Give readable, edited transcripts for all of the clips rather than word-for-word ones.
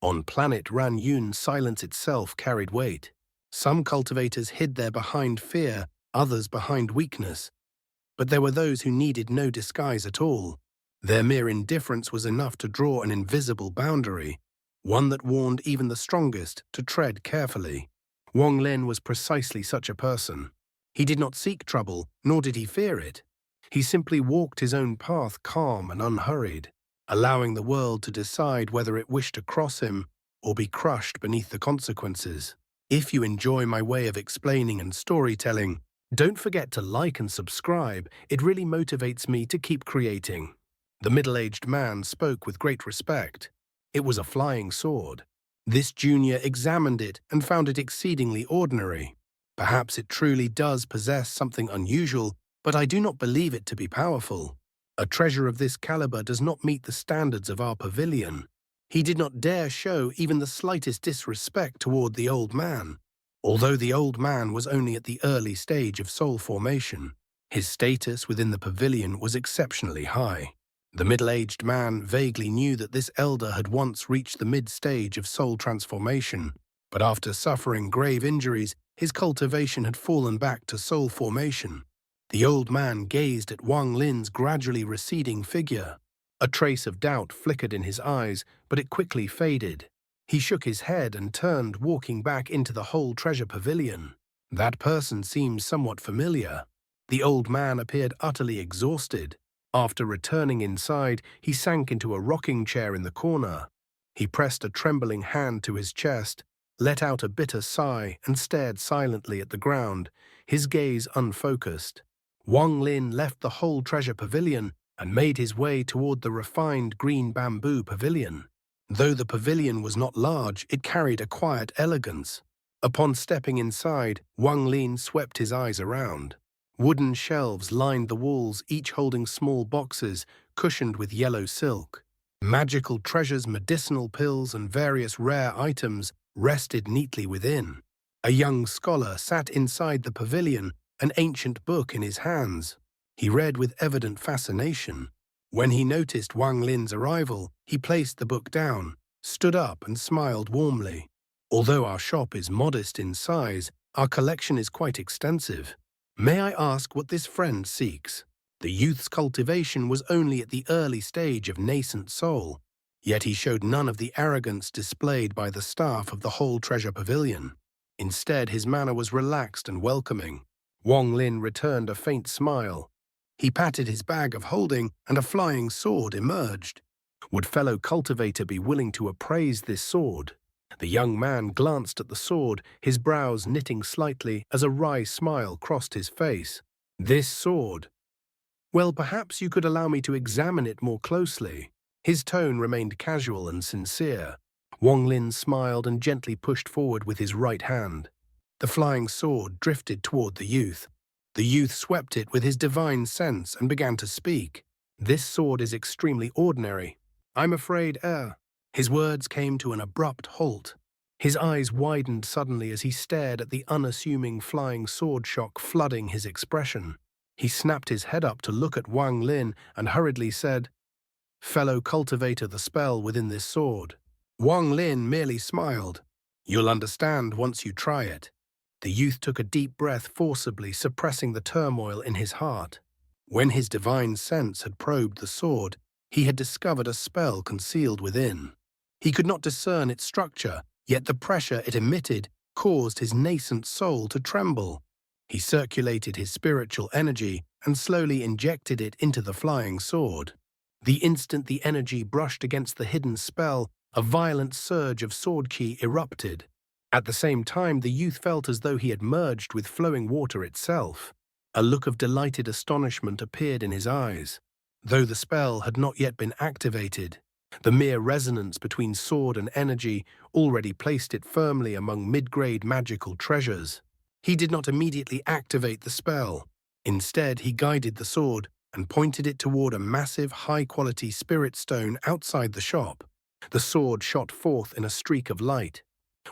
On planet Ran Yun, silence itself carried weight. Some cultivators hid there behind fear, others behind weakness. But there were those who needed no disguise at all. Their mere indifference was enough to draw an invisible boundary, one that warned even the strongest to tread carefully. Wang Lin was precisely such a person. He did not seek trouble, nor did he fear it. He simply walked his own path calm and unhurried, allowing the world to decide whether it wished to cross him or be crushed beneath the consequences. If you enjoy my way of explaining and storytelling, don't forget to like and subscribe. It really motivates me to keep creating. The middle-aged man spoke with great respect. It was a flying sword. This junior examined it and found it exceedingly ordinary. Perhaps it truly does possess something unusual, but I do not believe it to be powerful. A treasure of this caliber does not meet the standards of our pavilion. He did not dare show even the slightest disrespect toward the old man. Although the old man was only at the early stage of soul formation, his status within the pavilion was exceptionally high. The middle-aged man vaguely knew that this elder had once reached the mid-stage of soul transformation, but after suffering grave injuries, his cultivation had fallen back to soul formation. The old man gazed at Wang Lin's gradually receding figure. A trace of doubt flickered in his eyes, but it quickly faded. He shook his head and turned, walking back into the whole treasure pavilion. That person seemed somewhat familiar. The old man appeared utterly exhausted. After returning inside, he sank into a rocking chair in the corner. He pressed a trembling hand to his chest, let out a bitter sigh, and stared silently at the ground, his gaze unfocused. Wang Lin left the whole treasure pavilion and made his way toward the refined green bamboo pavilion. Though the pavilion was not large, it carried a quiet elegance. Upon stepping inside, Wang Lin swept his eyes around. Wooden shelves lined the walls, each holding small boxes cushioned with yellow silk. Magical treasures, medicinal pills, and various rare items rested neatly within. A young scholar sat inside the pavilion, an ancient book in his hands. He read with evident fascination. When he noticed Wang Lin's arrival, he placed the book down, stood up, and smiled warmly. Although our shop is modest in size, our collection is quite extensive. May I ask what this friend seeks? The youth's cultivation was only at the early stage of nascent soul, yet he showed none of the arrogance displayed by the staff of the whole treasure pavilion. Instead, his manner was relaxed and welcoming. Wang Lin returned a faint smile. He patted his bag of holding, and a flying sword emerged. Would fellow cultivator be willing to appraise this sword? The young man glanced at the sword, his brows knitting slightly as a wry smile crossed his face. This sword? Well, perhaps you could allow me to examine it more closely. His tone remained casual and sincere. Wang Lin smiled and gently pushed forward with his right hand. The flying sword drifted toward the youth. The youth swept it with his divine sense and began to speak. This sword is extremely ordinary. I'm afraid, His words came to an abrupt halt. His eyes widened suddenly as he stared at the unassuming flying sword shock flooding his expression. He snapped his head up to look at Wang Lin and hurriedly said, "Fellow cultivator, the spell within this sword." Wang Lin merely smiled. "You'll understand once you try it." The youth took a deep breath, forcibly suppressing the turmoil in his heart. When his divine sense had probed the sword, he had discovered a spell concealed within. He could not discern its structure, yet the pressure it emitted caused his nascent soul to tremble. He circulated his spiritual energy and slowly injected it into the flying sword. The instant the energy brushed against the hidden spell, a violent surge of sword qi erupted. At the same time, the youth felt as though he had merged with flowing water itself. A look of delighted astonishment appeared in his eyes. Though the spell had not yet been activated, the mere resonance between sword and energy already placed it firmly among mid-grade magical treasures. He did not immediately activate the spell. Instead, he guided the sword and pointed it toward a massive, high-quality spirit stone outside the shop. The sword shot forth in a streak of light.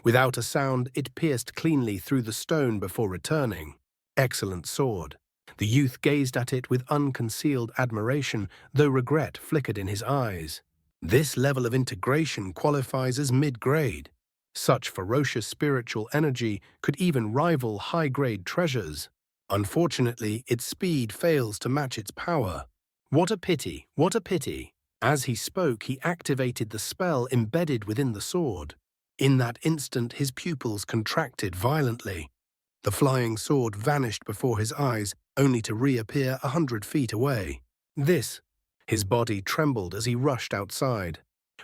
Without a sound, it pierced cleanly through the stone before returning. Excellent sword. The youth gazed at it with unconcealed admiration, though regret flickered in his eyes. This level of integration qualifies as mid-grade. Such ferocious spiritual energy could even rival high-grade treasures. Unfortunately, its speed fails to match its power. What a pity, what a pity. As he spoke, he activated the spell embedded within the sword. In that instant, his pupils contracted violently. The flying sword vanished before his eyes, only to reappear 100 feet away. His body trembled as he rushed outside.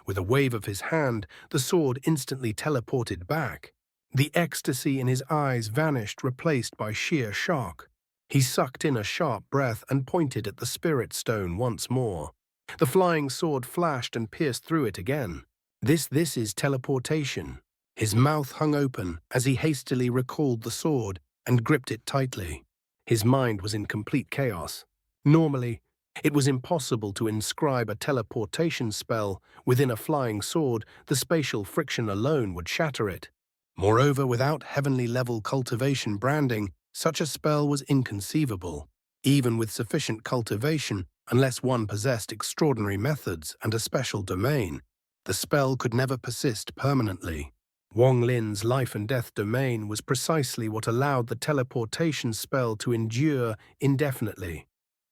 With a wave of his hand, the sword instantly teleported back. The ecstasy in his eyes vanished, replaced by sheer shock. He sucked in a sharp breath and pointed at the spirit stone once more. The flying sword flashed and pierced through it again. This is teleportation. His mouth hung open as he hastily recalled the sword and gripped it tightly. His mind was in complete chaos. Normally, it was impossible to inscribe a teleportation spell within a flying sword. The spatial friction alone would shatter it. Moreover, without heavenly-level cultivation branding, such a spell was inconceivable, even with sufficient cultivation, unless one possessed extraordinary methods and a special domain. The spell could never persist permanently. Wang Lin's life and death domain was precisely what allowed the teleportation spell to endure indefinitely.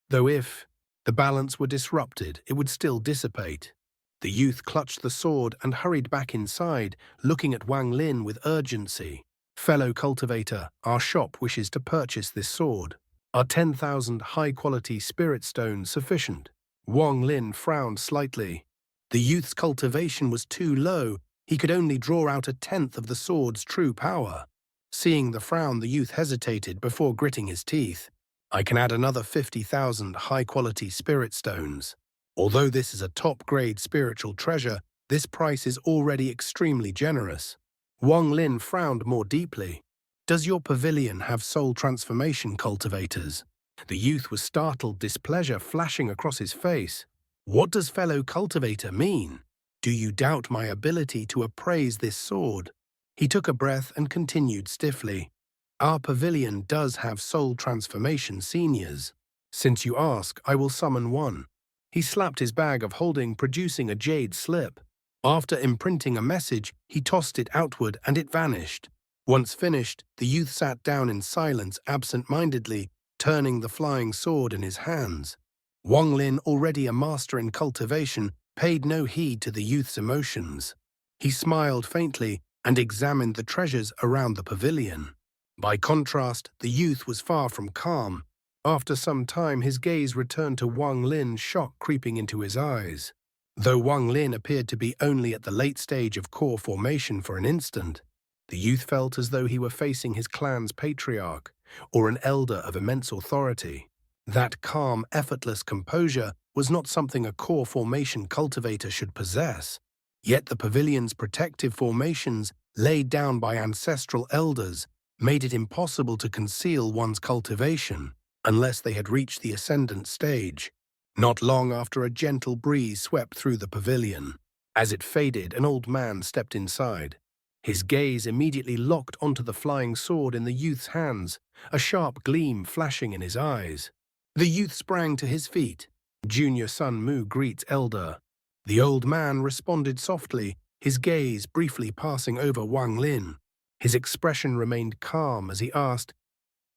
Though if the balance were disrupted, it would still dissipate. The youth clutched the sword and hurried back inside, looking at Wang Lin with urgency. "Fellow cultivator, our shop wishes to purchase this sword. Are 10,000 high-quality spirit stones sufficient?" Wang Lin frowned slightly. The youth's cultivation was too low. He could only draw out 1/10 of the sword's true power. Seeing the frown, the youth hesitated before gritting his teeth. "I can add another 50,000 high-quality spirit stones. Although this is a top-grade spiritual treasure, this price is already extremely generous." Wang Lin frowned more deeply. "Does your pavilion have soul transformation cultivators?" The youth was startled, displeasure flashing across his face. "What does fellow cultivator mean? Do you doubt my ability to appraise this sword?" He took a breath and continued stiffly. "Our pavilion does have soul transformation seniors. Since you ask, I will summon one." He slapped his bag of holding, producing a jade slip. After imprinting a message, he tossed it outward and it vanished. Once finished, the youth sat down in silence, absent-mindedly, turning the flying sword in his hands. Wang Lin, already a master in cultivation, paid no heed to the youth's emotions. He smiled faintly and examined the treasures around the pavilion. By contrast, the youth was far from calm. After some time, his gaze returned to Wang Lin, shock creeping into his eyes. Though Wang Lin appeared to be only at the late stage of core formation for an instant, the youth felt as though he were facing his clan's patriarch or an elder of immense authority. That calm, effortless composure was not something a core formation cultivator should possess. Yet the pavilion's protective formations, laid down by ancestral elders, made it impossible to conceal one's cultivation unless they had reached the Ascendant stage. Not long after, a gentle breeze swept through the pavilion. As it faded, an old man stepped inside. His gaze immediately locked onto the flying sword in the youth's hands, a sharp gleam flashing in his eyes. The youth sprang to his feet. "Junior son Mu greets elder." The old man responded softly, his gaze briefly passing over Wang Lin. His expression remained calm as he asked,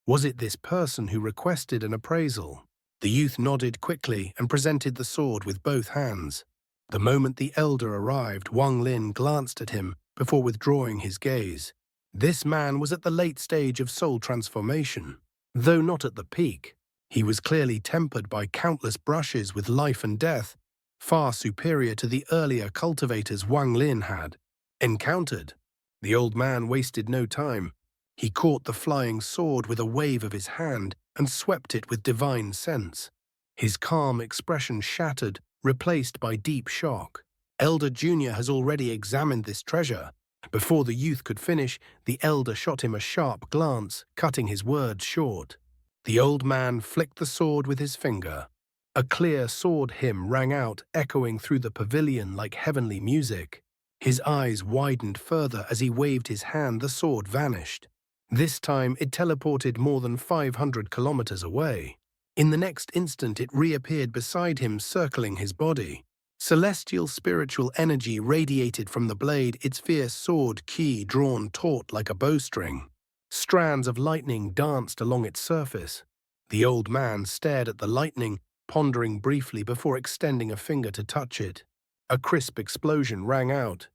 "Was it this person who requested an appraisal?" The youth nodded quickly and presented the sword with both hands. The moment the elder arrived, Wang Lin glanced at him before withdrawing his gaze. This man was at the late stage of soul transformation. Though not at the peak, he was clearly tempered by countless brushes with life and death, far superior to the earlier cultivators Wang Lin had encountered. The old man wasted no time. He caught the flying sword with a wave of his hand and swept it with divine sense. His calm expression shattered, replaced by deep shock. "Elder Junior has already examined this treasure." Before the youth could finish, the elder shot him a sharp glance, cutting his words short. The old man flicked the sword with his finger. A clear sword hymn rang out, echoing through the pavilion like heavenly music. His eyes widened further as he waved his hand. The sword vanished. This time it teleported more than 500 kilometers away. In the next instant it reappeared beside him, circling his body. Celestial spiritual energy radiated from the blade, its fierce sword key drawn taut like a bowstring. Strands of lightning danced along its surface. The old man stared at the lightning, pondering briefly before extending a finger to touch it. A crisp explosion rang out.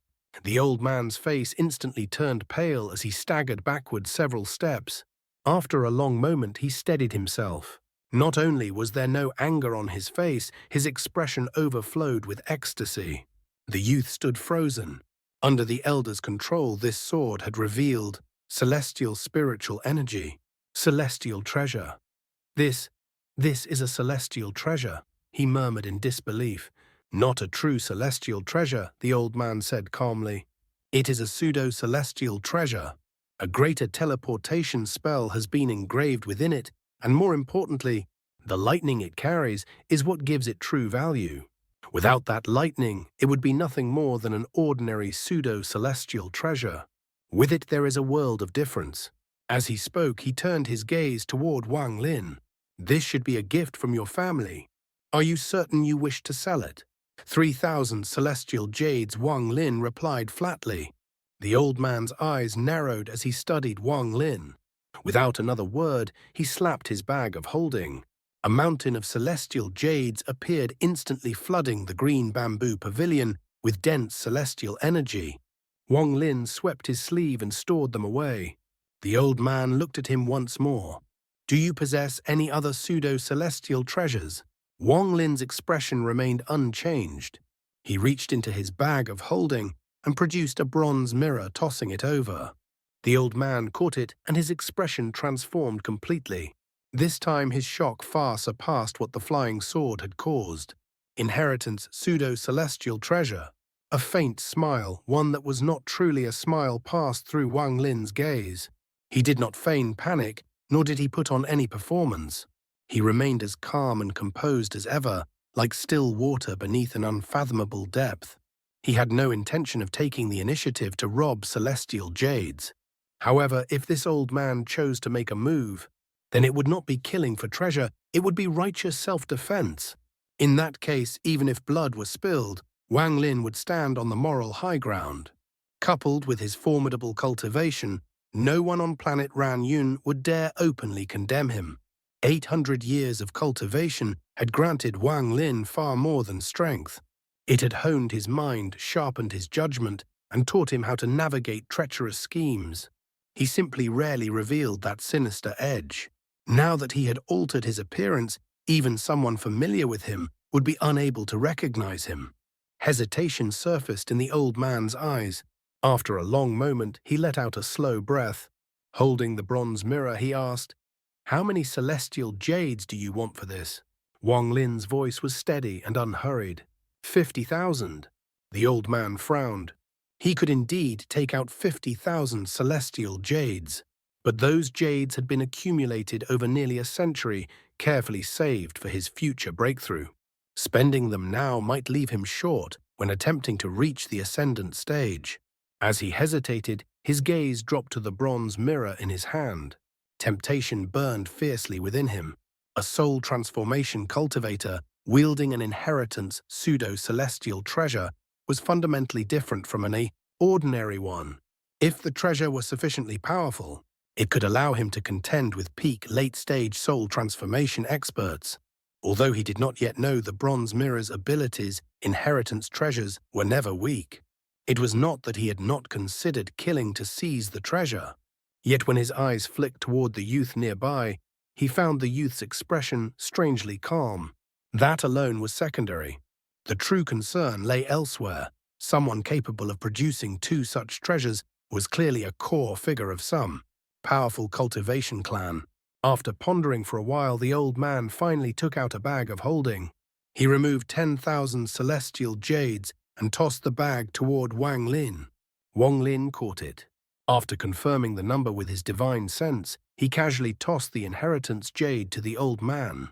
The old man's face instantly turned pale as he staggered backward several steps. After a long moment, he steadied himself. Not only was there no anger on his face, his expression overflowed with ecstasy. The youth stood frozen. Under the elder's control, this sword had revealed celestial spiritual energy, celestial treasure. This is a celestial treasure, he murmured in disbelief. Not a true celestial treasure, the old man said calmly. It is a pseudo-celestial treasure. A greater teleportation spell has been engraved within it, and more importantly, the lightning it carries is what gives it true value. Without that lightning, it would be nothing more than an ordinary pseudo-celestial treasure. With it there is a world of difference. As he spoke, he turned his gaze toward Wang Lin. This should be a gift from your family. Are you certain you wish to sell it? 3,000 celestial jades, Wang Lin replied flatly. The old man's eyes narrowed as he studied Wang Lin. Without another word, he slapped his bag of holding. A mountain of celestial jades appeared, instantly flooding the green bamboo pavilion with dense celestial energy. Wang Lin swept his sleeve and stored them away. The old man looked at him once more. Do you possess any other pseudo-celestial treasures? Wang Lin's expression remained unchanged. He reached into his bag of holding and produced a bronze mirror, tossing it over. The old man caught it, and his expression transformed completely. This time his shock far surpassed what the flying sword had caused. Inheritance pseudo-celestial treasure. A faint smile, one that was not truly a smile, passed through Wang Lin's gaze. He did not feign panic, nor did he put on any performance. He remained as calm and composed as ever, like still water beneath an unfathomable depth. He had no intention of taking the initiative to rob celestial jades. However, if this old man chose to make a move, then it would not be killing for treasure, it would be righteous self-defense. In that case, even if blood were spilled, Wang Lin would stand on the moral high ground. Coupled with his formidable cultivation, no one on planet Ranyun would dare openly condemn him. 800 years of cultivation had granted Wang Lin far more than strength. It had honed his mind, sharpened his judgment, and taught him how to navigate treacherous schemes. He simply rarely revealed that sinister edge. Now that he had altered his appearance, even someone familiar with him would be unable to recognize him. Hesitation surfaced in the old man's eyes. After a long moment, he let out a slow breath. Holding the bronze mirror, he asked, "How many celestial jades do you want for this?" Wang Lin's voice was steady and unhurried. 50,000. The old man frowned. He could indeed take out 50,000 celestial jades, but those jades had been accumulated over nearly a century, carefully saved for his future breakthrough. Spending them now might leave him short when attempting to reach the Ascendant stage. As he hesitated, his gaze dropped to the bronze mirror in his hand. Temptation burned fiercely within him. A soul transformation cultivator, wielding an inheritance pseudo-celestial treasure, was fundamentally different from an ordinary one. If the treasure were sufficiently powerful, it could allow him to contend with peak late-stage soul transformation experts. Although he did not yet know the bronze mirror's abilities, inheritance treasures were never weak. It was not that he had not considered killing to seize the treasure. Yet when his eyes flicked toward the youth nearby, he found the youth's expression strangely calm. That alone was secondary. The true concern lay elsewhere. Someone capable of producing two such treasures was clearly a core figure of some powerful cultivation clan. After pondering for a while, the old man finally took out a bag of holding. He removed 10,000 celestial jades and tossed the bag toward Wang Lin. Wang Lin caught it. After confirming the number with his divine sense, he casually tossed the inheritance jade to the old man.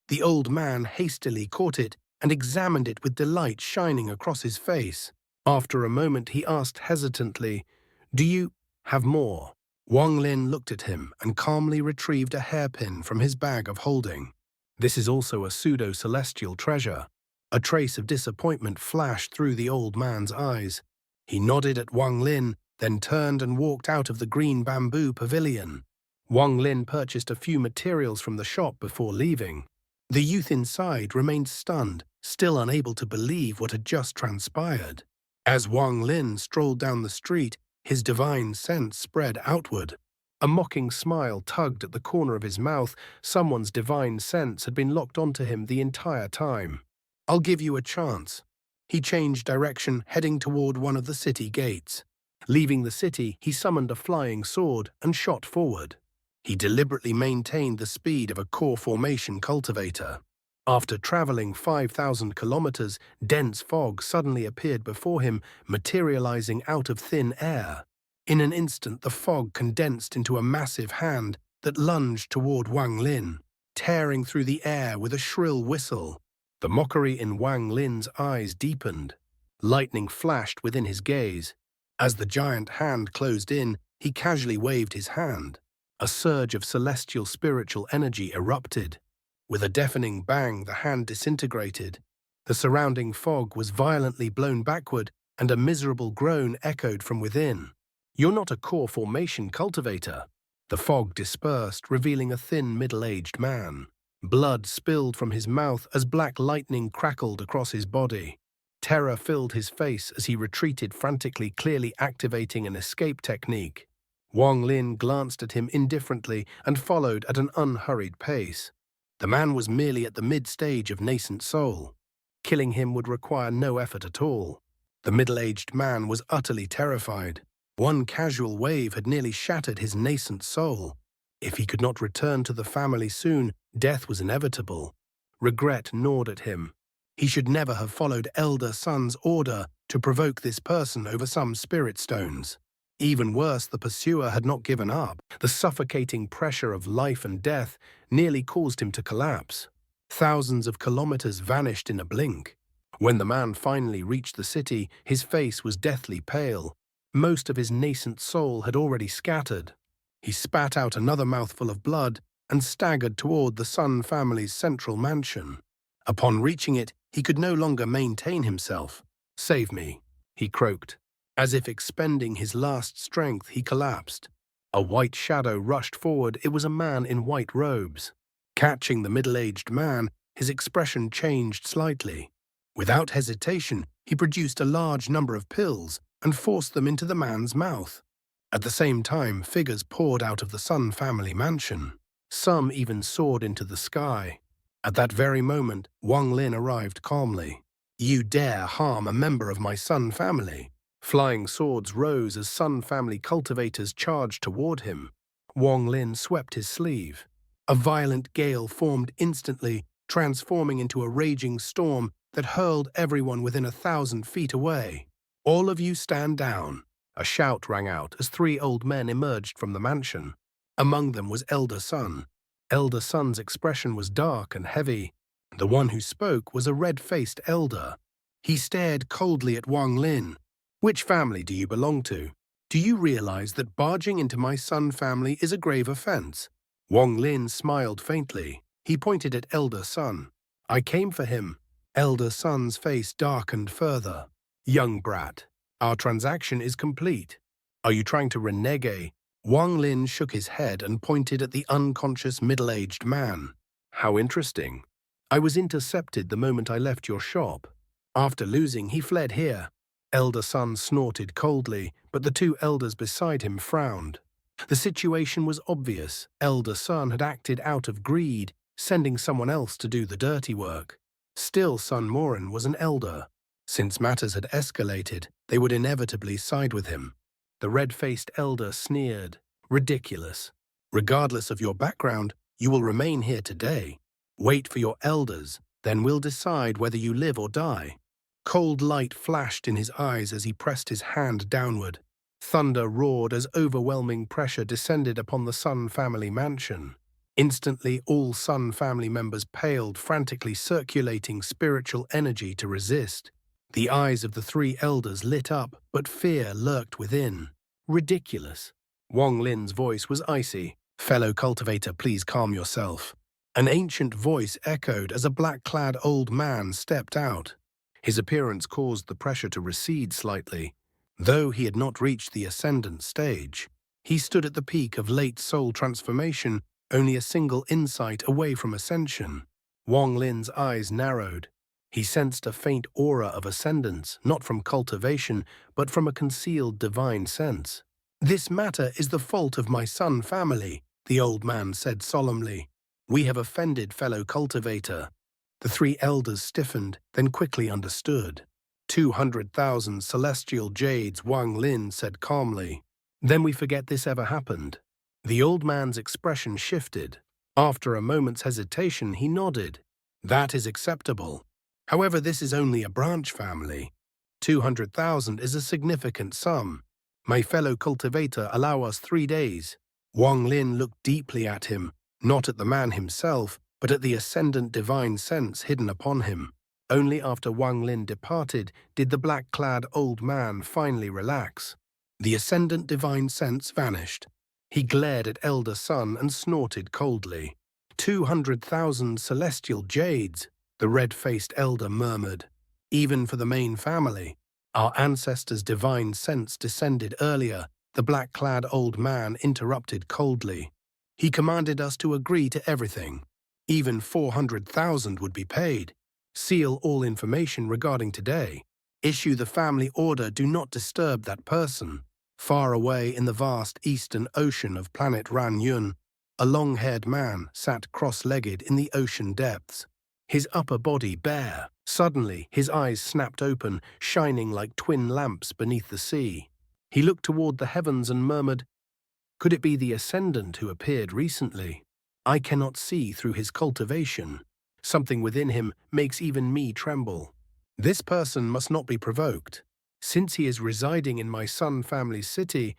The old man hastily caught it and examined it with delight shining across his face. After a moment, he asked hesitantly, "Do you have more?" Wang Lin looked at him and calmly retrieved a hairpin from his bag of holding. "This is also a pseudo-celestial treasure. A trace of disappointment flashed through the old man's eyes. He nodded at Wang Lin, then turned and walked out of the green bamboo pavilion. Wang Lin purchased a few materials from the shop before leaving. The youth inside remained stunned, still unable to believe what had just transpired. As Wang Lin strolled down the street, his divine sense spread outward. A mocking smile tugged at the corner of his mouth. Someone's divine sense had been locked onto him the entire time. "I'll give you a chance." He changed direction, heading toward one of the city gates. Leaving the city, he summoned a flying sword and shot forward. He deliberately maintained the speed of a core formation cultivator. After traveling 5,000 kilometers, dense fog suddenly appeared before him, materializing out of thin air. In an instant, the fog condensed into a massive hand that lunged toward Wang Lin, tearing through the air with a shrill whistle. The mockery in Wang Lin's eyes deepened. Lightning flashed within his gaze. As the giant hand closed in, he casually waved his hand. A surge of celestial spiritual energy erupted. With a deafening bang, the hand disintegrated. The surrounding fog was violently blown backward, and a miserable groan echoed from within. "You're not a core formation cultivator." The fog dispersed, revealing a thin, middle-aged man. Blood spilled from his mouth as black lightning crackled across his body. Terror filled his face as he retreated frantically, clearly activating an escape technique. Wang Lin glanced at him indifferently and followed at an unhurried pace. The man was merely at the mid-stage of nascent soul. Killing him would require no effort at all. The middle-aged man was utterly terrified. One casual wave had nearly shattered his nascent soul. If he could not return to the family soon, death was inevitable. Regret gnawed at him. He should never have followed Elder Sun's order to provoke this person over some spirit stones. Even worse, the pursuer had not given up. The suffocating pressure of life and death nearly caused him to collapse. Thousands of kilometers vanished in a blink. When the man finally reached the city, his face was deathly pale. Most of his nascent soul had already scattered. He spat out another mouthful of blood and staggered toward the Sun family's central mansion. Upon reaching it, he could no longer maintain himself. "Save me," he croaked. As if expending his last strength, he collapsed. A white shadow rushed forward. It was a man in white robes. Catching the middle-aged man, his expression changed slightly. Without hesitation, he produced a large number of pills and forced them into the man's mouth. At the same time, figures poured out of the Sun family mansion. Some even soared into the sky. At that very moment, Wang Lin arrived calmly. "You dare harm a member of my Sun family?" Flying swords rose as Sun family cultivators charged toward him. Wang Lin swept his sleeve. A violent gale formed instantly, transforming into a raging storm that hurled everyone within 1,000 feet away. "All of you stand down." A shout rang out as 3 old men emerged from the mansion. Among them was Elder Sun. Elder Sun's expression was dark and heavy. The one who spoke was a red-faced elder. He stared coldly at Wang Lin. "Which family do you belong to? Do you realize that barging into my Sun family is a grave offense?" Wang Lin smiled faintly. He pointed at Elder Sun. "I came for him." Elder Sun's face darkened further. "Young brat, our transaction is complete. Are you trying to renege?" Wang Lin shook his head and pointed at the unconscious middle-aged man. "How interesting. I was intercepted the moment I left your shop. After losing, he fled here." Elder Sun snorted coldly, but the 2 elders beside him frowned. The situation was obvious. Elder Sun had acted out of greed, sending someone else to do the dirty work. Still, Sun Morin was an elder. Since matters had escalated, they would inevitably side with him. The red-faced elder sneered. "Ridiculous. Regardless of your background, you will remain here today. Wait for your elders, then we'll decide whether you live or die." Cold light flashed in his eyes as he pressed his hand downward. Thunder roared as overwhelming pressure descended upon the Sun family mansion. Instantly, all Sun family members paled, frantically circulating spiritual energy to resist. The eyes of the 3 elders lit up, but fear lurked within. "Ridiculous." Wang Lin's voice was icy. "Fellow cultivator, please calm yourself. An ancient voice echoed as a black-clad old man stepped out. His appearance caused the pressure to recede slightly. Though he had not reached the Ascendant stage, he stood at the peak of late soul transformation, only a single insight away from ascension. Wang Lin's eyes narrowed. He sensed a faint aura of ascendance, not from cultivation, but from a concealed divine sense. "This matter is the fault of my Sun family," the old man said solemnly. "We have offended fellow cultivator." The three elders stiffened, then quickly understood. 200,000 celestial jades, Wang Lin said calmly. "Then we forget this ever happened." The old man's expression shifted. After a moment's hesitation, he nodded. "That is acceptable. However, this is only a branch family. 200,000 is a significant sum. My fellow cultivator, allow us 3 days." Wang Lin looked deeply at him, not at the man himself, but at the ascendant divine sense hidden upon him. Only after Wang Lin departed did the black-clad old man finally relax. The ascendant divine sense vanished. He glared at elder son and snorted coldly. 200,000 celestial jades, the red-faced elder murmured. "Even for the main family. Our ancestors' divine sense descended earlier," the black-clad old man interrupted coldly. "He commanded us to agree to everything. Even 400,000 would be paid. Seal all information regarding today. Issue the family order, do not disturb that person." Far away in the vast eastern ocean of planet Ranyun, a long-haired man sat cross-legged in the ocean depths, his upper body bare. Suddenly, his eyes snapped open, shining like twin lamps beneath the sea. He looked toward the heavens and murmured, "Could it be the Ascendant who appeared recently? I cannot see through his cultivation. Something within him makes even me tremble. This person must not be provoked. Since he is residing in my Sun family's city,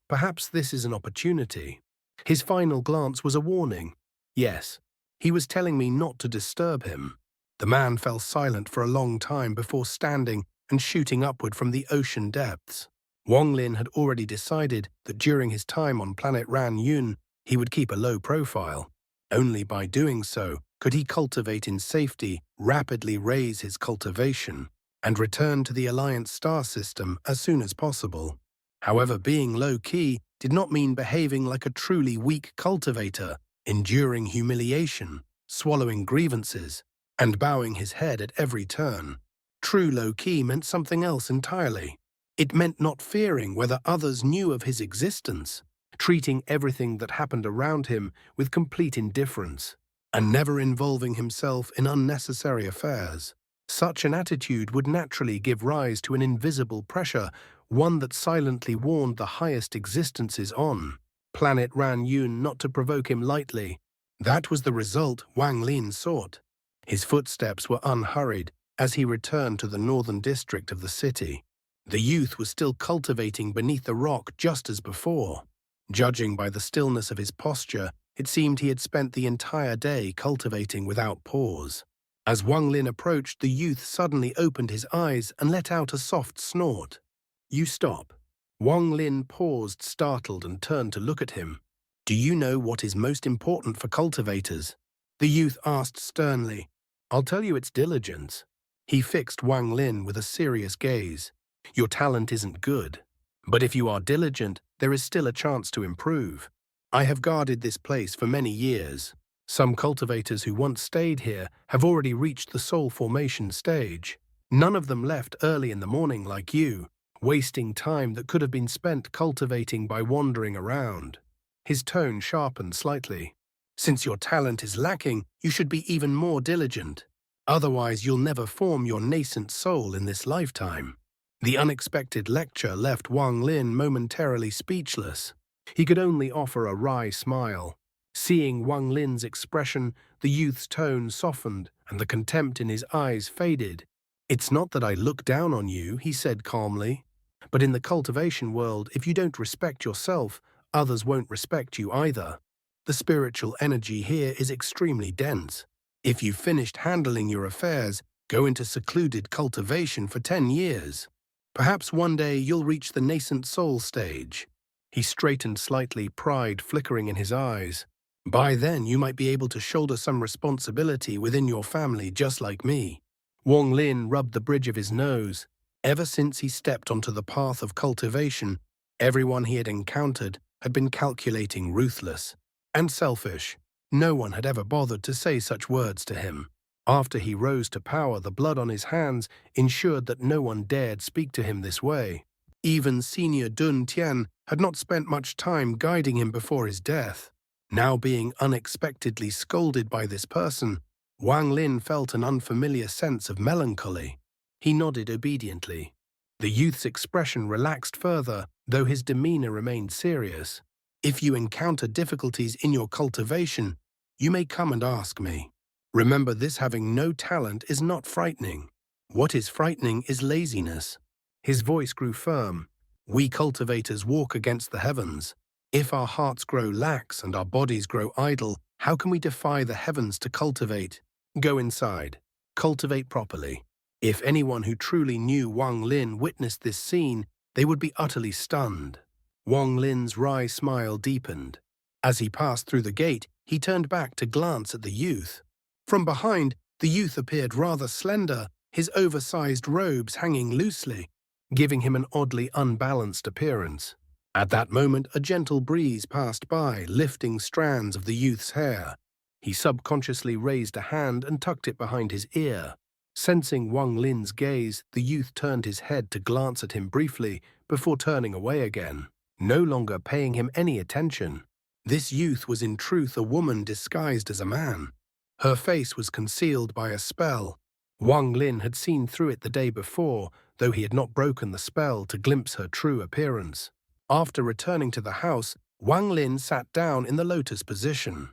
perhaps this is an opportunity." His final glance was a warning. Yes, he was telling me not to disturb him. The man fell silent for a long time before standing and shooting upward from the ocean depths. Wang Lin had already decided that during his time on planet Ranyun, he would keep a low profile. Only by doing so could he cultivate in safety, rapidly raise his cultivation, and return to the Alliance star system as soon as possible. However, being low-key did not mean behaving like a truly weak cultivator, enduring humiliation, swallowing grievances, and bowing his head at every turn. True low-key meant something else entirely. It meant not fearing whether others knew of his existence, treating everything that happened around him with complete indifference, and never involving himself in unnecessary affairs. Such an attitude would naturally give rise to an invisible pressure, one that silently warned the highest existences on planet Ranyun not to provoke him lightly. That was the result Wang Lin sought. His footsteps were unhurried as he returned to the northern district of the city. The youth was still cultivating beneath the rock just as before. Judging by the stillness of his posture, it seemed he had spent the entire day cultivating without pause. As Wang Lin approached, the youth suddenly opened his eyes and let out a soft snort. "You stop." Wang Lin paused, startled, and turned to look at him. "Do you know what is most important for cultivators?" The youth asked sternly. "I'll tell you, it's diligence." He fixed Wang Lin with a serious gaze. "Your talent isn't good, but if you are diligent, there is still a chance to improve. I have guarded this place for many years. Some cultivators who once stayed here have already reached the soul formation stage. None of them left early in the morning like you, wasting time that could have been spent cultivating by wandering around." His tone sharpened slightly. "Since your talent is lacking, you should be even more diligent. Otherwise, you'll never form your nascent soul in this lifetime." The unexpected lecture left Wang Lin momentarily speechless. He could only offer a wry smile. Seeing Wang Lin's expression, the youth's tone softened and the contempt in his eyes faded. "It's not that I look down on you," he said calmly. "But in the cultivation world, if you don't respect yourself, others won't respect you either. The spiritual energy here is extremely dense. If you've finished handling your affairs, go into secluded cultivation for 10 years. Perhaps one day you'll reach the nascent soul stage." He straightened slightly, pride flickering in his eyes. By then, you might be able to shoulder some responsibility within your family just like me." Wang Lin rubbed the bridge of his nose. Ever since he stepped onto the path of cultivation, everyone he had encountered had been calculating, ruthless, and selfish. No one had ever bothered to say such words to him. After he rose to power, the blood on his hands ensured that no one dared speak to him this way. Even Senior Dun Tian had not spent much time guiding him before his death. Now being unexpectedly scolded by this person, Wang Lin felt an unfamiliar sense of melancholy. He nodded obediently. The youth's expression relaxed further, though his demeanor remained serious. "If you encounter difficulties in your cultivation, you may come and ask me. Remember, this having no talent is not frightening. What is frightening is laziness." His voice grew firm. "We cultivators walk against the heavens. If our hearts grow lax and our bodies grow idle, how can we defy the heavens to cultivate? Go inside. Cultivate properly." If anyone who truly knew Wang Lin witnessed this scene, they would be utterly stunned. Wang Lin's wry smile deepened. As he passed through the gate, he turned back to glance at the youth. From behind, the youth appeared rather slender, his oversized robes hanging loosely, giving him an oddly unbalanced appearance. At that moment, a gentle breeze passed by, lifting strands of the youth's hair. He subconsciously raised a hand and tucked it behind his ear. Sensing Wang Lin's gaze, the youth turned his head to glance at him briefly before turning away again, no longer paying him any attention. This youth was in truth a woman disguised as a man. Her face was concealed by a spell. Wang Lin had seen through it the day before, though he had not broken the spell to glimpse her true appearance. After returning to the house, Wang Lin sat down in the lotus position.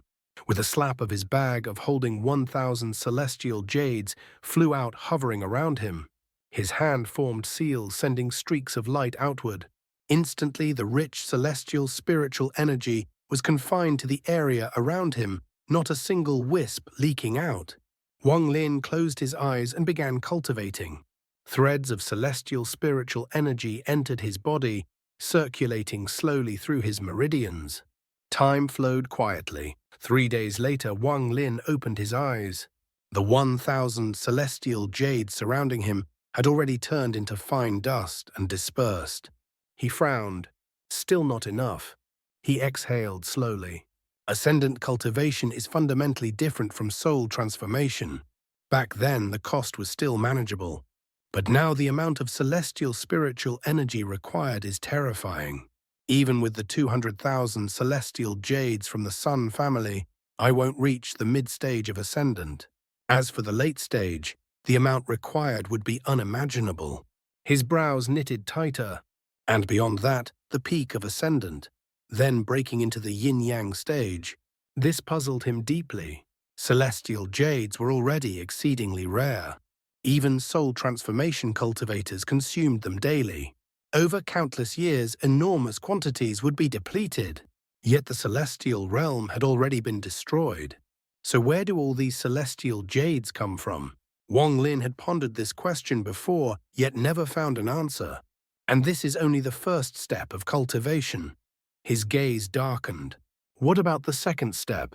With a slap of his bag of holding 1,000 celestial jades flew out hovering around him. His hand formed seals sending streaks of light outward. Instantly the rich celestial spiritual energy was confined to the area around him, not a single wisp leaking out. Wang Lin closed his eyes and began cultivating. Threads of celestial spiritual energy entered his body, circulating slowly through his meridians. Time flowed quietly. 3 days later, Wang Lin opened his eyes. The 1,000 celestial jades surrounding him had already turned into fine dust and dispersed. He frowned. Still not enough. He exhaled slowly. Ascendant cultivation is fundamentally different from soul transformation. Back then, the cost was still manageable. But now the amount of celestial spiritual energy required is terrifying. Even with the 200,000 celestial jades from the Sun family, I won't reach the mid-stage of Ascendant. As for the late stage, the amount required would be unimaginable. His brows knitted tighter. And beyond that, the peak of Ascendant, then breaking into the yin-yang stage. This puzzled him deeply. Celestial jades were already exceedingly rare. Even soul transformation cultivators consumed them daily. Over countless years, enormous quantities would be depleted. Yet the celestial realm had already been destroyed. So where do all these celestial jades come from? Wang Lin had pondered this question before, yet never found an answer. And this is only the first step of cultivation. His gaze darkened. What about the second step?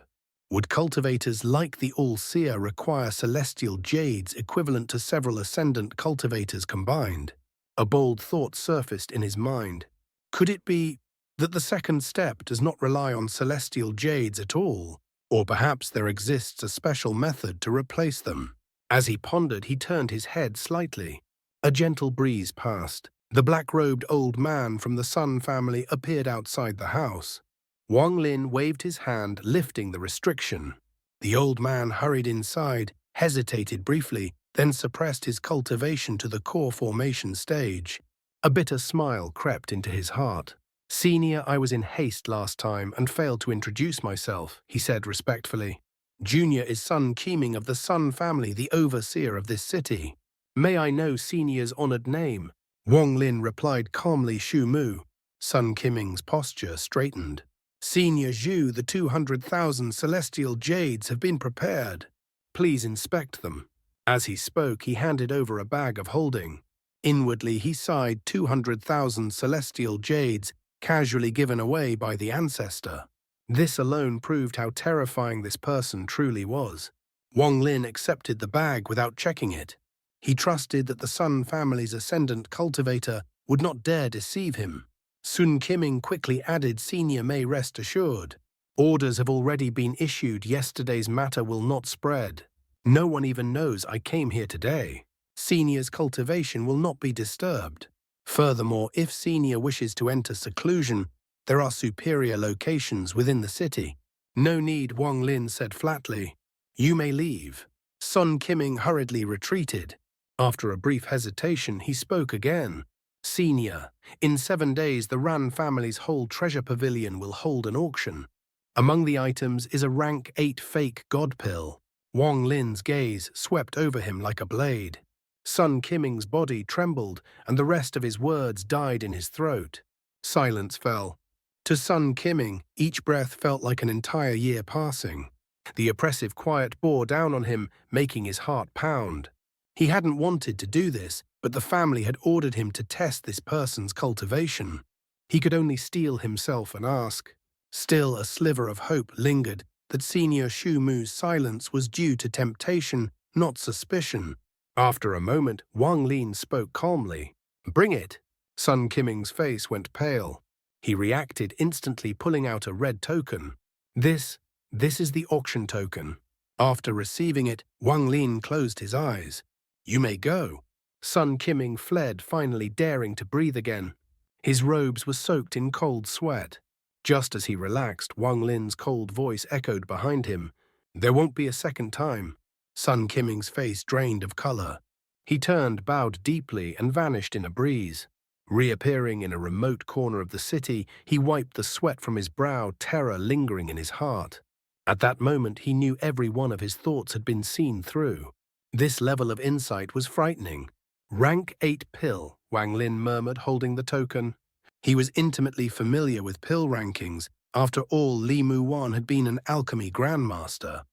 Would cultivators like the All-Seer require celestial jades equivalent to several Ascendant cultivators combined? A bold thought surfaced in his mind. Could it be that the second step does not rely on celestial jades at all? Or perhaps there exists a special method to replace them? As he pondered, he turned his head slightly. A gentle breeze passed. The black-robed old man from the Sun family appeared outside the house. Wang Lin waved his hand, lifting the restriction. The old man hurried inside, hesitated briefly, then suppressed his cultivation to the core formation stage. A bitter smile crept into his heart. "Senior, I was in haste last time and failed to introduce myself," he said respectfully. "Junior is Sun Qiming of the Sun family, the overseer of this city. May I know Senior's honored name?" Wang Lin replied calmly, "Shu Mu." Sun Qiming's posture straightened. "Senior Zhu, the 200,000 celestial jades have been prepared. Please inspect them." As he spoke, he handed over a bag of holding. Inwardly, he sighed. 200,000 celestial jades, casually given away by the ancestor. This alone proved how terrifying this person truly was. Wang Lin accepted the bag without checking it. He trusted that the Sun family's Ascendant cultivator would not dare deceive him. Sun Qiming quickly added, "Senior may rest assured. Orders have already been issued. Yesterday's matter will not spread. No one even knows I came here today. Senior's cultivation will not be disturbed. Furthermore, if Senior wishes to enter seclusion, there are superior locations within the city." "No need," Wang Lin said flatly. "You may leave." Sun Qiming hurriedly retreated. After a brief hesitation, he spoke again. "Senior, in 7 days the Ran family's whole treasure pavilion will hold an auction. Among the items is a rank 8 fake god pill." Wang Lin's gaze swept over him like a blade. Sun Qiming's body trembled, and the rest of his words died in his throat. Silence fell. To Sun Qiming, each breath felt like an entire year passing. The oppressive quiet bore down on him, making his heart pound. He hadn't wanted to do this, but the family had ordered him to test this person's cultivation. He could only steel himself and ask. Still, a sliver of hope lingered that Senior Shu Mu's silence was due to temptation, not suspicion. After a moment, Wang Lin spoke calmly. "Bring it." Sun Qiming's face went pale. He reacted instantly, pulling out a red token. This is the auction token." After receiving it, Wang Lin closed his eyes. "You may go." Sun Qiming fled, finally daring to breathe again. His robes were soaked in cold sweat. Just as he relaxed, Wang Lin's cold voice echoed behind him. "There won't be a second time." Sun Qiming's face drained of color. He turned, bowed deeply, and vanished in a breeze. Reappearing in a remote corner of the city, he wiped the sweat from his brow, terror lingering in his heart. At that moment, he knew every one of his thoughts had been seen through. This level of insight was frightening. "Rank 8 pill," Wang Lin murmured, holding the token. He was intimately familiar with pill rankings. After all, Li Muwan had been an alchemy grandmaster.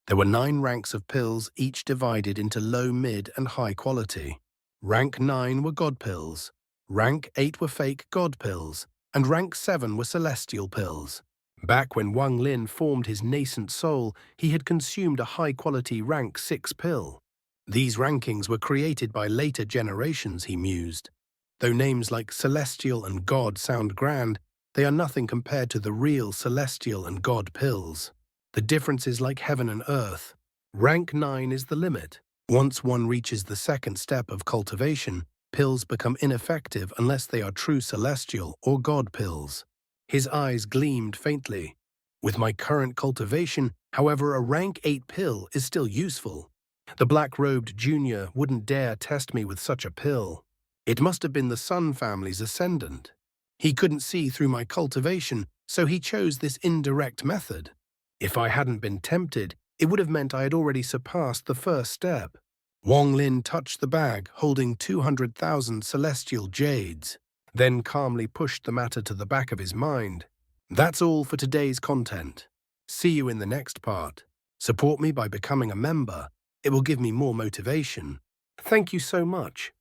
There were 9 ranks of pills, each divided into low, mid, and high quality. Rank 9 were god pills. Rank 8 were fake god pills, and rank 7 were celestial pills. Back when Wang Lin formed his nascent soul, he had consumed a high-quality rank 6 pill. These rankings were created by later generations, he mused. Though names like celestial and god sound grand, they are nothing compared to the real celestial and god pills. The difference is like heaven and earth. Rank 9 is the limit. Once one reaches the second step of cultivation, pills become ineffective unless they are true celestial or god pills. His eyes gleamed faintly. "With my current cultivation, however, a rank 8 pill is still useful. The black-robed junior wouldn't dare test me with such a pill. It must have been the Sun family's Ascendant. He couldn't see through my cultivation, so he chose this indirect method. If I hadn't been tempted, it would have meant I had already surpassed the first step." Wang Lin touched the bag, holding 200,000 celestial jades, then calmly pushed the matter to the back of his mind. That's all for today's content. See you in the next part. Support me by becoming a member. It will give me more motivation. Thank you so much.